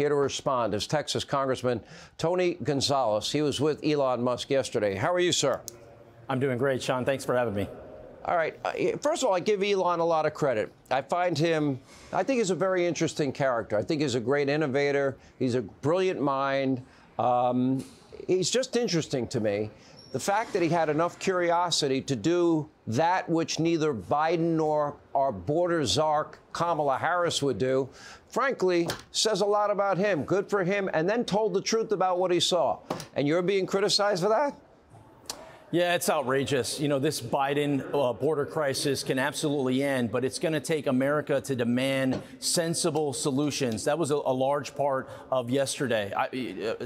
here to respond is Texas Congressman Tony Gonzales. He was with Elon Musk yesterday. How are you, sir? I'm doing great, Sean. Thanks for having me. All right. First of all, I give Elon a lot of credit. I think he's a very interesting character. I think he's a great innovator. He's a brilliant mind. He's just interesting to me. The fact that he had enough curiosity to do that which neither Biden nor our border czar Kamala Harris would do, frankly, says a lot about him. Good for him. And then told the truth about what he saw. And you're being criticized for that? Yeah, it's outrageous. You know, this Biden border crisis can absolutely end, but it's going to take America to demand sensible solutions. That was a large part of yesterday.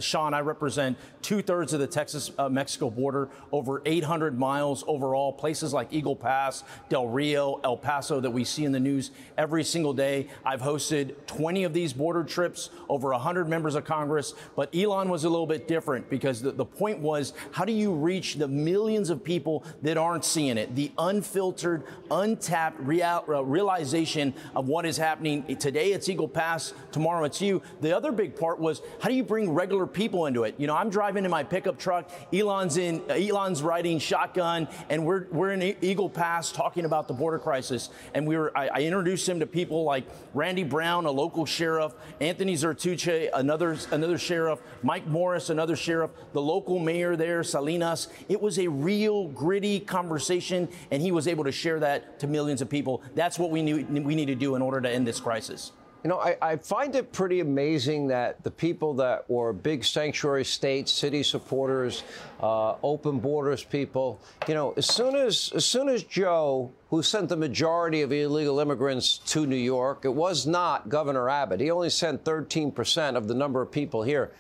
Sean, I represent 2/3 of the Texas-Mexico border, over 800 miles overall, places like Eagle Pass, Del Rio, El Paso that we see in the news every single day. I've hosted 20 of these border trips, over 100 members of Congress, but Elon was a little bit different because the point was, how do you reach the millions of people that aren't seeing it? The unfiltered, untapped realization of what is happening. Today it's Eagle Pass, tomorrow it's you. The other big part was, how do you bring regular people into it? You know, I'm driving in my pickup truck, Elon's riding shotgun, and we're in Eagle Pass talking about the border crisis. And I introduced him to people like Randy Brown, a local sheriff, Anthony Zertuche, another sheriff, Mike Morris, another sheriff, the local mayor there, Salinas. It was a real gritty conversation, and he was able to share that to millions of people. That's what we need to do in order to end this crisis. You know, I find it pretty amazing that the people that were big sanctuary state, city supporters, open borders people, you know, as soon as Joe, who sent the majority of illegal immigrants to New York, it was not Governor Abbott. He only sent 13% of the number of people here.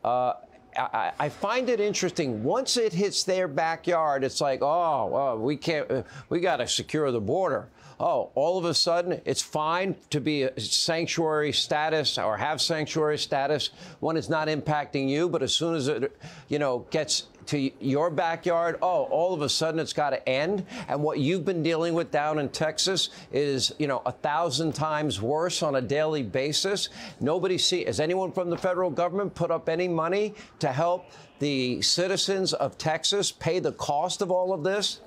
I find it interesting. Once it hits their backyard, it's like, we got to secure the border. Oh, all of a sudden, it's fine to be a sanctuary status or have sanctuary status when it's not impacting you. But as soon as it, gets to your backyard, all of a sudden it's got to end. And what you've been dealing with down in Texas is, 1,000 times worse on a daily basis. Has anyone from the federal government put up any money to help the citizens of Texas pay the cost of all of this?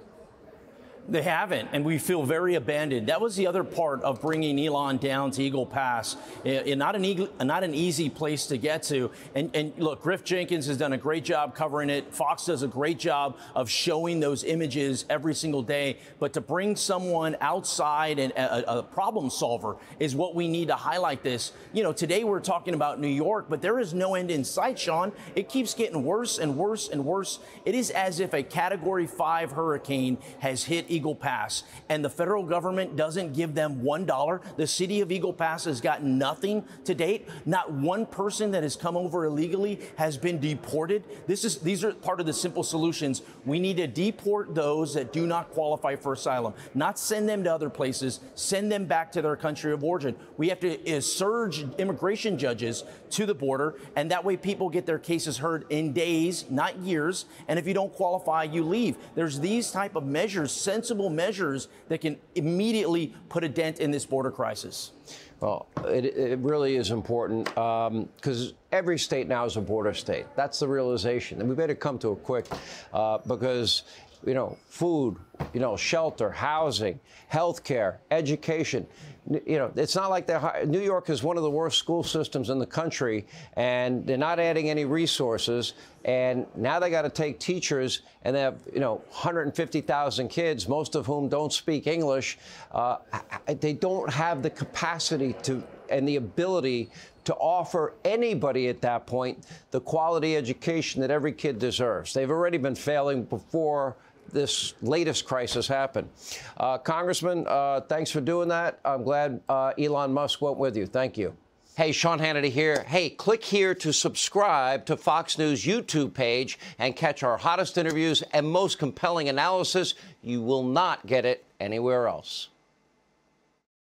They haven't, and we feel very abandoned. That was the other part of bringing Elon down to Eagle Pass. Not an easy place to get to. And look, Griff Jenkins has done a great job covering it. Fox does a great job of showing those images every single day. But to bring someone outside and a problem solver is what we need to highlight this. Today we're talking about New York, but there is no end in sight, Sean. It keeps getting worse and worse and worse. It is as if a Category 5 hurricane has hit Eagle Pass, and the federal government doesn't give them $1. The city of Eagle Pass has gotten nothing to date. Not one person that has come over illegally has been deported. These are part of the simple solutions. We need to deport those that do not qualify for asylum, not send them to other places, send them back to their country of origin. We have to surge immigration judges to the border, and that way people get their cases heard in days, not years. And if you don't qualify, you leave. There's these type of measures, sensible measures that can immediately put a dent in this border crisis. Well, it really is important because every state now is a border state. That's the realization. And we better come to it quick because, food, shelter, housing, health care, education. It's not like New York is one of the worst school systems in the country, and they're not adding any resources. And now they got to take teachers, and they have, 150,000 kids, most of whom don't speak English. They don't have the capacity and the ability to offer anybody at that point the quality education that every kid deserves. They've already been failing before this latest crisis happened. Congressman, thanks for doing that. I'm glad Elon Musk went with you. Thank you. Hey, Sean Hannity here. Hey, click here to subscribe to Fox News YouTube page and catch our hottest interviews and most compelling analysis. You will not get it anywhere else.